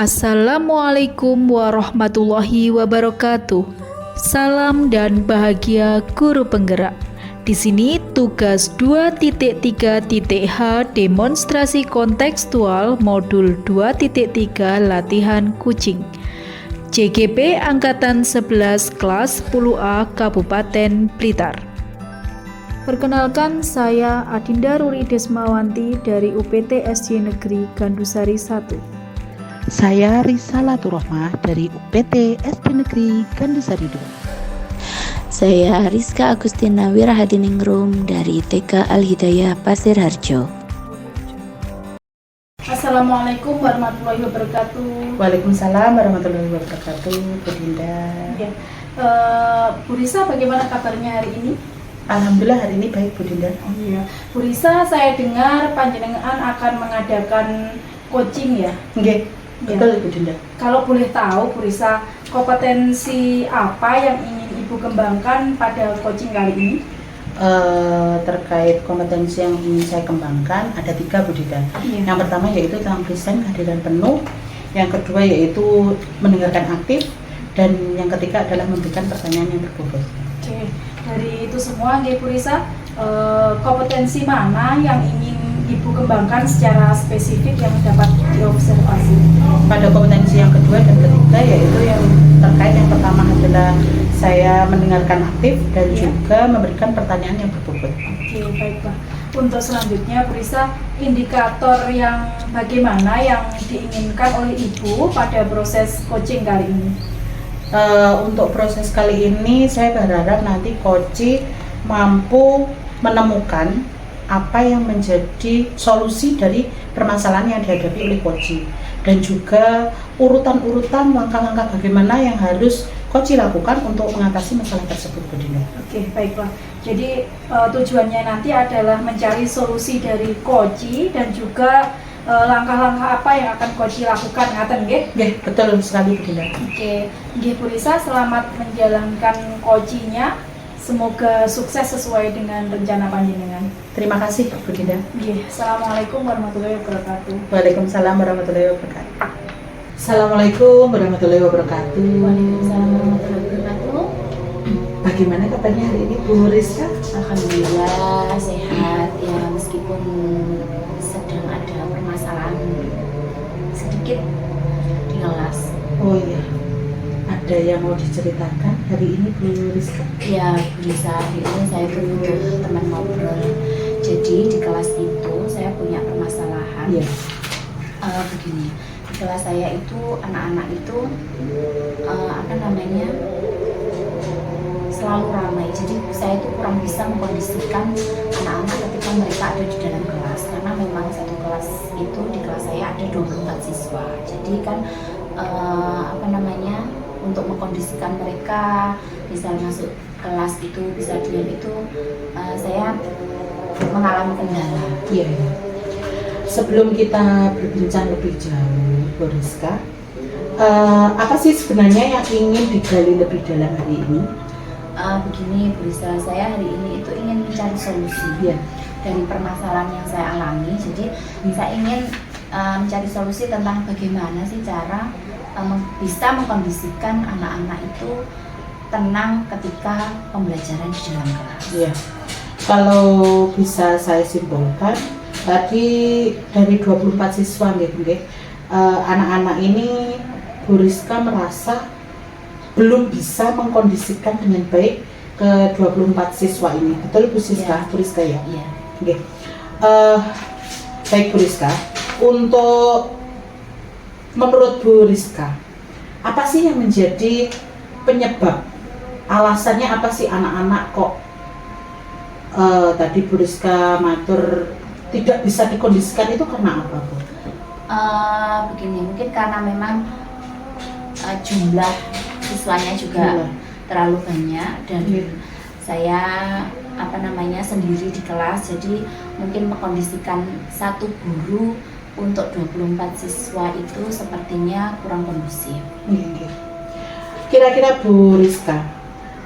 Assalamualaikum warahmatullahi wabarakatuh. Salam dan bahagia guru penggerak. Di sini tugas 2.3.h demonstrasi kontekstual modul 2.3 latihan kucing. JGP Angkatan 11 kelas 10A Kabupaten Blitar. Perkenalkan, saya Adinda Ruri Desmawanti dari UPT SJ Negeri Gandusari 1. Saya Risa Laturahmah dari UPT SD Negeri Gandusari 2. Saya Rizka Agustina Wirahadiningrum dari TK Al-Hidayah Pasir Harjo. Assalamualaikum warahmatullahi wabarakatuh. Waalaikumsalam warahmatullahi wabarakatuh, Bu Dinda. Ya. Bu Risa, bagaimana kabarnya hari ini? Alhamdulillah hari ini baik, Bu Dinda. Oh iya. Bu Risa, saya dengar panjenengan akan mengadakan coaching ya? Nggih, betul, Bu Dinda. Kalau boleh tahu, Bu Risa, kompetensi apa yang ingin Ibu kembangkan pada coaching kali ini? Terkait kompetensi yang ingin saya kembangkan ada 3, Bu Dinda. Iya. Yang pertama yaitu tentang present kehadiran penuh. Yang kedua yaitu mendengarkan aktif. Dan yang ketiga adalah memberikan pertanyaan yang berbobot. Oke, dari itu semua, Bu Risa, kompetensi mana yang ingin Ibu kembangkan secara spesifik yang dapat diobservasi? Pada kompetensi yang kedua dan ketiga yaitu yang terkait yang pertama adalah saya mendengarkan aktif dan juga memberikan pertanyaan yang berbobot. Oke, baiklah. Untuk selanjutnya, Bu Risa, indikator yang bagaimana yang diinginkan oleh Ibu pada proses coaching kali ini? Untuk proses kali ini saya berharap nanti coach mampu menemukan apa yang menjadi solusi dari permasalahan yang dihadapi oleh coach dan juga urutan-urutan langkah-langkah bagaimana yang harus coach lakukan untuk mengatasi masalah tersebut, Bu Dinda. Oke, baiklah. Jadi tujuannya nanti adalah mencari solusi dari coach dan juga langkah-langkah apa yang akan coach lakukan, ngaten nggih? Nggih, betul sekali, Bu Dinda. Oke, nggih Bu Risa, selamat menjalankan coaching-nya. Semoga sukses sesuai dengan rencana panjenengan. Terima kasih, Bu Dinda. Nggih, Assalamualaikum warahmatullahi wabarakatuh. Waalaikumsalam warahmatullahi wabarakatuh. Assalamualaikum warahmatullahi wabarakatuh. Waalaikumsalam warahmatullahi wabarakatuh. Bagaimana kabarnya hari ini, Bu Rizka? Alhamdulillah sehat ya, meskipun sedang ada permasalahan sedikit di kelas. Oh iya, ada yang mau diceritakan hari ini, Bu Rizka? Ya, bisa hari ini saya butuh teman ngobrol. Jadi di kelas itu saya punya permasalahan. Iya. Begini, di kelas saya itu anak-anak itu selalu ramai. Jadi saya itu kurang bisa mengkondisikan anak-anak ketika mereka ada di dalam kelas, karena memang satu kelas itu di kelas saya ada 24 siswa. Jadi kan untuk mengkondisikan mereka bisa masuk kelas itu, bisa diam itu, saya mengalami kendala. Iya. Sebelum kita berbincang lebih jauh, Bu Rizka, apa sih sebenarnya yang ingin digali lebih dalam hari ini? Begini Bu Risa, saya hari ini itu ingin mencari solusi dari permasalahan yang saya alami. Jadi saya ingin mencari solusi tentang bagaimana sih cara bisa mengkondisikan anak-anak itu tenang ketika pembelajaran di dalam kelas. Iya. Kalau bisa saya simpulkan, tadi dari 24 siswa anak-anak ini Bu Rizka merasa belum bisa mengkondisikan dengan baik ke 24 siswa ini. Betul Bu Rizka? Bu Rizka ya? Iya. Oke. Baik Bu Rizka, untuk menurut Bu Rizka, apa sih yang menjadi penyebab, alasannya apa sih anak-anak kok tadi Bu Rizka matur tidak bisa dikondisikan, itu karena apa, Bu? Begini, mungkin karena memang jumlah siswanya juga terlalu banyak dan saya sendiri di kelas, jadi mungkin mengkondisikan satu guru untuk 24 siswa itu sepertinya kurang kondusif. Kira-kira Bu Rizka,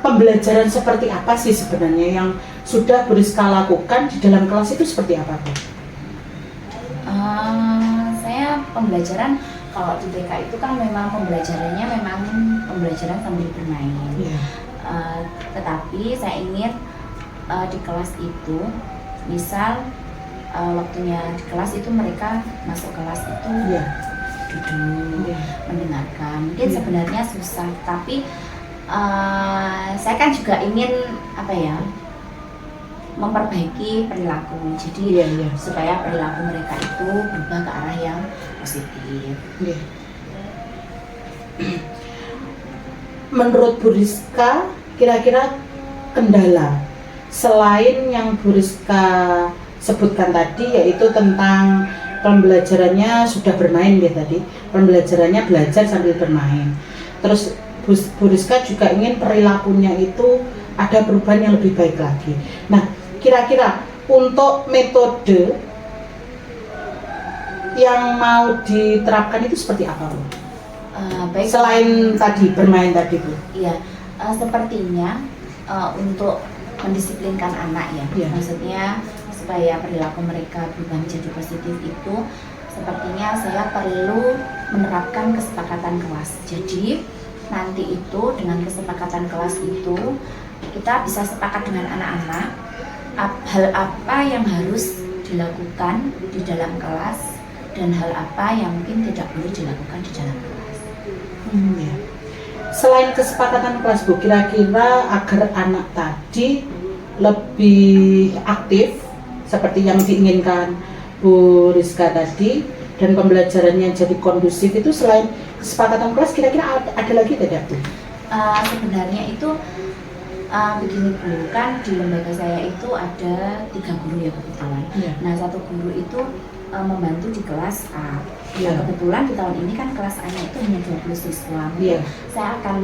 pembelajaran seperti apa sih sebenarnya yang sudah Bu Rizka lakukan di dalam kelas itu seperti apa, Bu? Saya pembelajaran kalau di TK itu kan memang pembelajarannya memang pembelajaran sambil bermain. Tetapi saya ingin di kelas itu, misal waktunya di kelas itu mereka masuk kelas itu duduk mendengarkan. Mungkin sebenarnya susah, tapi saya kan juga ingin memperbaiki perilaku, jadi supaya perilaku mereka itu berubah ke arah yang positif. Menurut Bu Rizka, kira-kira kendala selain yang Bu Rizka sebutkan tadi, yaitu tentang pembelajarannya sudah bermain ya tadi, pembelajarannya belajar sambil bermain. Terus Bu Rizka juga ingin perilakunya itu ada perubahan yang lebih baik lagi. Nah, kira-kira untuk metode yang mau diterapkan itu seperti apa, Bu? Baik. Selain tadi bermain tadi, Bu. Iya, sepertinya untuk mendisiplinkan anak ya, maksudnya supaya perilaku mereka berubah menjadi positif itu, sepertinya saya perlu menerapkan kesepakatan kelas. Jadi nanti itu dengan kesepakatan kelas itu kita bisa sepakat dengan anak-anak hal apa yang harus dilakukan di dalam kelas dan hal apa yang mungkin tidak boleh dilakukan di dalam kelas. Selain kesepakatan kelas, Bu, kira-kira agar anak tadi lebih aktif seperti yang diinginkan Bu Rizka tadi dan pembelajarannya jadi kondusif, itu selain kesepakatan kelas kira-kira ada lagi tidak, Bu? Sebenarnya itu begini, Bu, kan di lembaga saya itu ada 3 guru ya kebetulan. Nah, 1 guru itu membantu di kelas A. Nah, kebetulan di tahun ini kan kelas A-nya itu hanya 20 siswa. Saya akan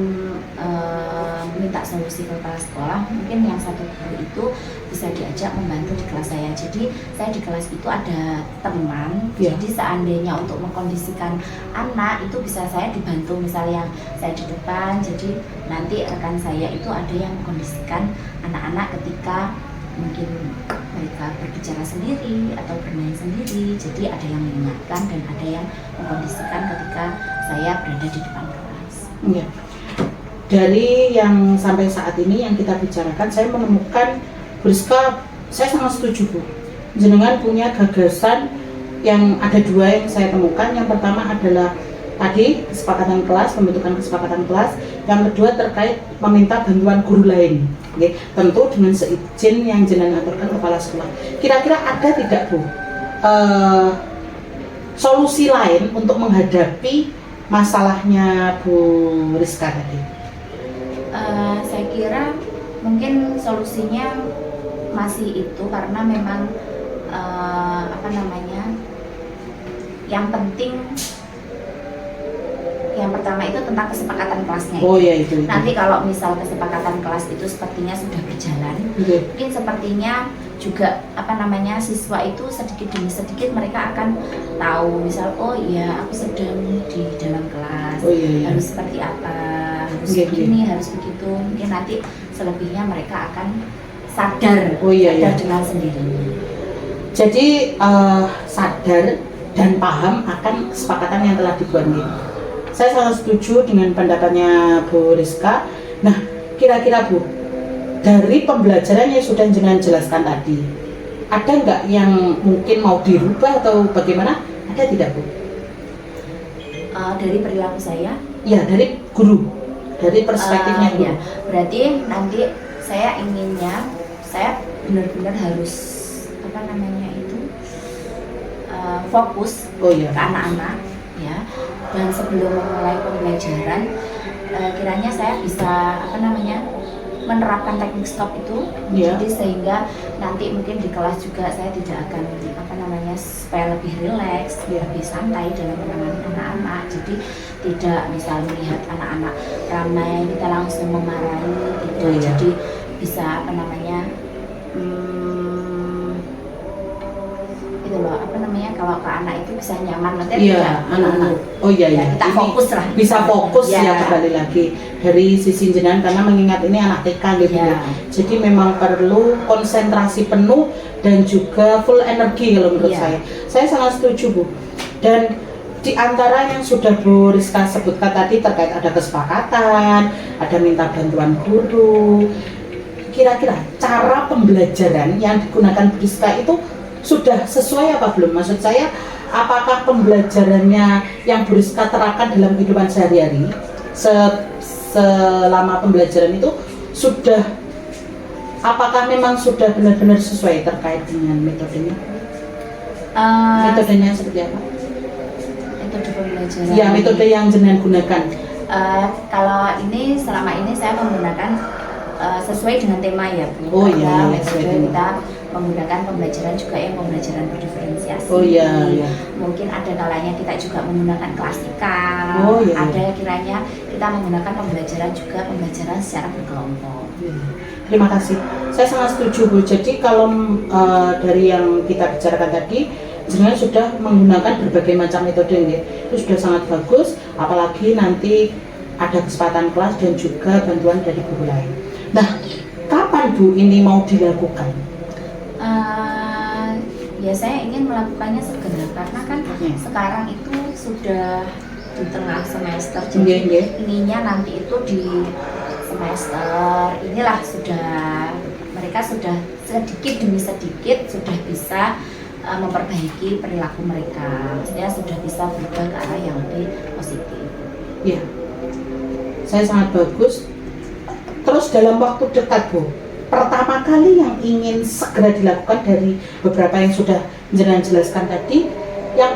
minta solusi ke kepala sekolah, mungkin yang 1 guru itu bisa diajak membantu di kelas saya. Jadi saya di kelas itu ada teman, jadi seandainya untuk mengkondisikan anak itu bisa saya dibantu, misalnya saya di depan, jadi nanti rekan saya itu ada yang mengkondisikan anak-anak ketika mungkin mereka berbicara sendiri atau bermain sendiri, jadi ada yang mengingatkan dan ada yang mengkondisikan ketika saya berada di depan kelas. Dari yang sampai saat ini yang kita bicarakan, saya menemukan, Bu Rizka, saya sangat setuju, Bu. Jenengan punya gagasan yang ada 2 yang saya temukan. Yang pertama adalah tadi kesepakatan kelas, pembentukan kesepakatan kelas. Yang kedua terkait meminta bantuan guru lain. Tentu dengan seizin yang jenengan aturkan kepala sekolah. Kira-kira ada tidak, Bu, solusi lain untuk menghadapi masalahnya Bu Rizka tadi? Saya kira mungkin solusinya masih itu, karena memang yang penting yang pertama itu tentang kesepakatan kelasnya. Itu. Nanti kalau misal kesepakatan kelas itu sepertinya sudah berjalan, mungkin sepertinya juga siswa itu sedikit demi sedikit mereka akan tahu, misal aku sedang di dalam kelas, harus seperti apa, harus begini, harus begitu. Mungkin nanti selebihnya mereka akan sadar, dengan sendirinya. Jadi sadar dan paham akan kesepakatan yang telah dibuat. Saya sangat setuju dengan pendapatnya Bu Rizka. Nah, kira-kira, Bu, dari pembelajaran yang sudah jenengan jelaskan tadi, ada nggak yang mungkin mau dirubah atau bagaimana? Ada tidak, Bu? Dari perilaku saya? Ya, dari guru, dari perspektifnya guru. Berarti nanti saya inginnya, saya benar-benar harus fokus ke anak-anak, ya. Dan sebelum memulai pembelajaran, kiranya saya bisa menerapkan teknik stop itu, jadi sehingga nanti mungkin di kelas juga saya tidak akan supaya lebih rileks, lebih santai dalam menangani anak-anak. Jadi tidak misal melihat anak-anak ramai kita langsung memarahi, tidak. Jadi bisa kalau ke anak itu bisa nyaman, nanti anak-anak. Kita fokus lah. Bisa fokus kembali lagi dari sisi jenengan, karena mengingat ini anak TK gitu ya. Jadi memang perlu konsentrasi penuh dan juga full energi kalau menurut saya. Saya sangat setuju, Bu. Dan di antara yang sudah Bu Rizka sebutkan tadi terkait ada kesepakatan, ada minta bantuan guru, kira-kira cara pembelajaran yang digunakan Bu Rizka itu sudah sesuai apa belum? Maksud saya, apakah pembelajarannya yang Bu Rizka terapkan dalam kehidupan sehari-hari selama pembelajaran itu sudah, apakah memang sudah benar-benar sesuai terkait dengan metodenya? Metodenya seperti apa? Metode pembelajaran. Ya, metode yang jenengan gunakan. Kalau ini selama ini saya menggunakan sesuai dengan tema ya Bu. Oh iya, metode kita menggunakan pembelajaran juga yang pembelajaran berdiferensiasi. Oh iya, iya. Mungkin ada kalanya kita juga menggunakan klasikal. Oh iya. Ada kiranya kita menggunakan pembelajaran juga pembelajaran secara berkelompok. Terima kasih. Saya sangat setuju Bu. Jadi kalau dari yang kita bicarakan tadi, sebenarnya sudah menggunakan berbagai macam metode ya. Itu sudah sangat bagus. Apalagi nanti ada kesempatan kelas dan juga bantuan dari guru lain. Nah, kapan Bu ini mau dilakukan? Ya saya ingin melakukannya segera karena kan sekarang itu sudah di tengah semester, jadi ininya nanti itu di semester inilah mereka sudah sedikit demi sedikit sudah bisa memperbaiki perilaku mereka, maksudnya sudah bisa berubah ke arah yang lebih positif. Ya, saya sangat bagus. Terus dalam waktu dekat Bu, pertama kali yang ingin segera dilakukan dari beberapa yang sudah jenengan jelaskan tadi, yang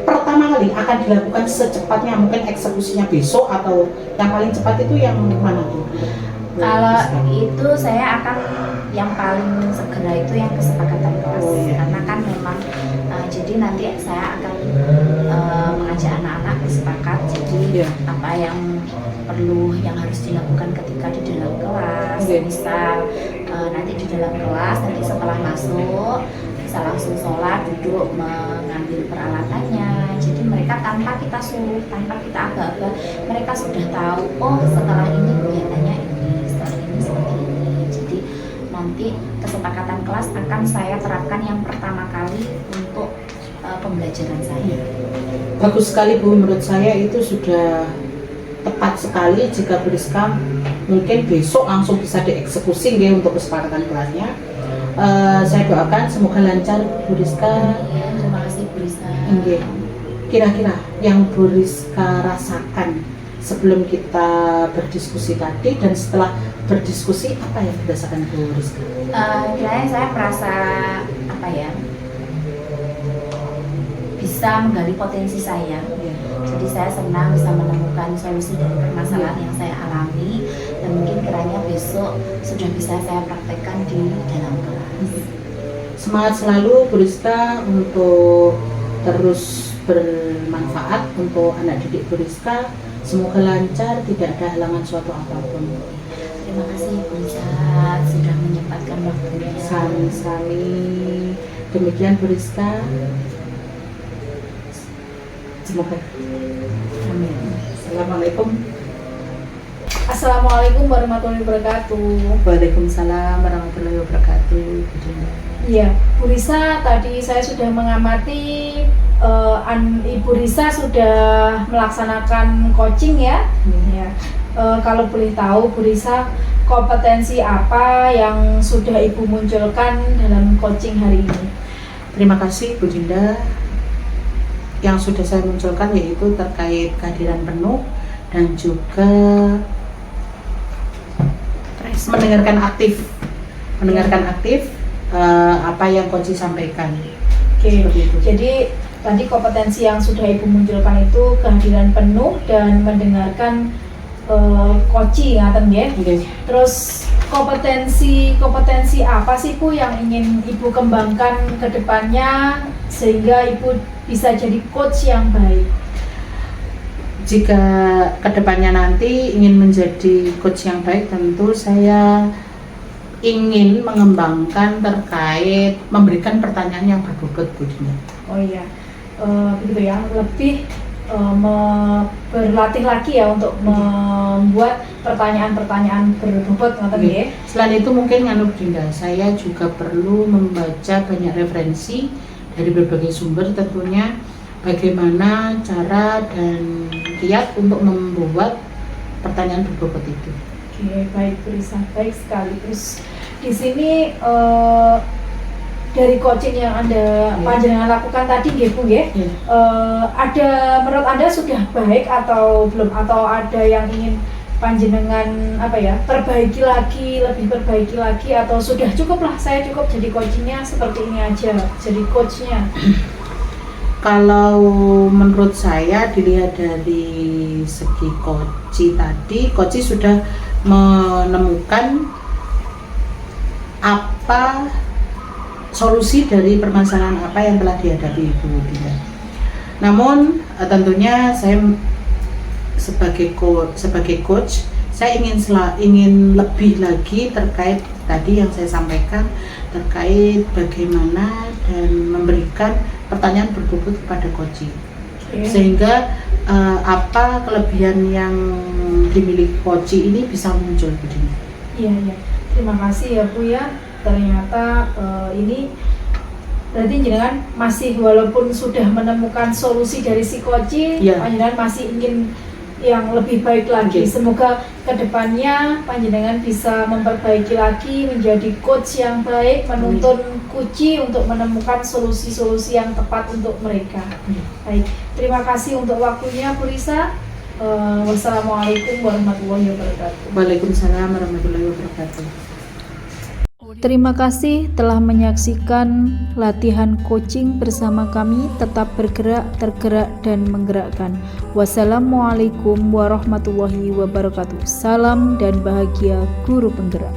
pertama kali akan dilakukan secepatnya, mungkin eksekusinya besok atau yang paling cepat itu yang mana tuh? Kalau itu saya akan yang paling segera itu yang kesepakatan kelas, karena kan memang jadi nanti saya akan mengajak anak-anak bersepakat, jadi apa yang perlu yang harus dilakukan ketika di dalam kelas, misal nanti di dalam kelas nanti setelah masuk bisa langsung sholat, duduk mengambil peralatannya, jadi mereka tanpa kita suruh, tanpa kita aba-aba, mereka sudah tahu, oh setelah ini kegiatannya ini, setelah ini seperti ini. Jadi nanti kesepakatan kelas akan saya terapkan yang pertama kali untuk pembelajaran saya. Bagus sekali Bu, menurut saya itu sudah tepat sekali jika Bu Rizka mungkin besok langsung bisa dieksekusi ya untuk kesepakatan kelasnya. Saya doakan semoga lancar Bu Rizka. Terima kasih Bu Rizka. Kira-kira yang Bu Rizka rasakan sebelum kita berdiskusi tadi dan setelah berdiskusi, apa yang dirasakan Bu Rizka? Kiranya saya merasa apa ya, bisa menggali potensi saya. Jadi saya senang bisa menemukan solusi dari permasalahan yang saya alami, dan mungkin kiranya besok sudah bisa saya praktekkan di dalam kelas. Semangat selalu Bu Rizka untuk terus bermanfaat untuk anak didik Bu Rizka. Semoga lancar, tidak ada halangan suatu apapun. Terima kasih Bu Rizka sudah menyempatkan waktunya. Sami-sami. Demikian Bu Rizka. Semoga. Amin. Assalamualaikum. Assalamualaikum warahmatullahi wabarakatuh. Waalaikumsalam warahmatullahi wabarakatuh. Iya, Bu Risa, tadi saya sudah mengamati Ibu Risa sudah melaksanakan coaching ya. Ya. Kalau boleh tahu Bu Risa, kompetensi apa yang sudah Ibu munculkan dalam coaching hari ini? Terima kasih Bu Dinda. Yang sudah saya munculkan yaitu terkait kehadiran penuh dan juga mendengarkan aktif apa yang coach sampaikan. Oke, jadi tadi kompetensi yang sudah Ibu munculkan itu kehadiran penuh dan mendengarkan coaching, ngaten nggih. Terus kompetensi apa sih Bu yang ingin Ibu kembangkan ke depannya sehingga Ibu bisa jadi coach yang baik? Jika kedepannya nanti ingin menjadi coach yang baik, tentu saya ingin mengembangkan terkait memberikan pertanyaan yang berbobot Bu Dina. Oh iya, begitu ya, lebih berlatih lagi ya untuk membuat pertanyaan-pertanyaan berbobot, ngoten nggih. Selain itu mungkin Bu Dinda, saya juga perlu membaca banyak referensi dari berbagai sumber tentunya bagaimana cara dan kiat untuk membuat pertanyaan berbobot itu. Oke, baik Bu Risa, baik sekali. Terus di sini dari coaching yang Anda panjenengan lakukan tadi nggih Bu nggih, ada menurut Anda sudah baik atau belum, atau ada yang ingin panjenengan perbaiki lagi, lebih perbaiki lagi, atau sudah cukup lah, saya cukup jadi coachingnya seperti ini aja, jadi coachnya? Kalau menurut saya dilihat dari segi coach tadi, coach sudah menemukan apa solusi dari permasalahan apa yang telah dihadapi Ibu Dinda. Namun tentunya saya sebagai coach saya ingin lebih lagi terkait tadi yang saya sampaikan, terkait bagaimana dan memberikan pertanyaan berbobot kepada coach, sehingga apa kelebihan yang dimiliki coach ini bisa muncul begini. Iya. Terima kasih ya Bu ya. Ternyata ini berarti jenengan masih, walaupun sudah menemukan solusi dari si coach, panjenengan masih ingin yang lebih baik lagi. Semoga kedepannya panjenengan bisa memperbaiki lagi, menjadi coach yang baik, menuntun kuci untuk menemukan solusi-solusi yang tepat untuk mereka. Baik, terima kasih untuk waktunya Bu Risa. Wassalamualaikum warahmatullahi wabarakatuh. Waalaikumsalam warahmatullahi wabarakatuh. Terima kasih telah menyaksikan latihan coaching bersama kami. Tetap bergerak, tergerak, dan menggerakkan. Wassalamualaikum warahmatullahi wabarakatuh. Salam dan bahagia guru penggerak.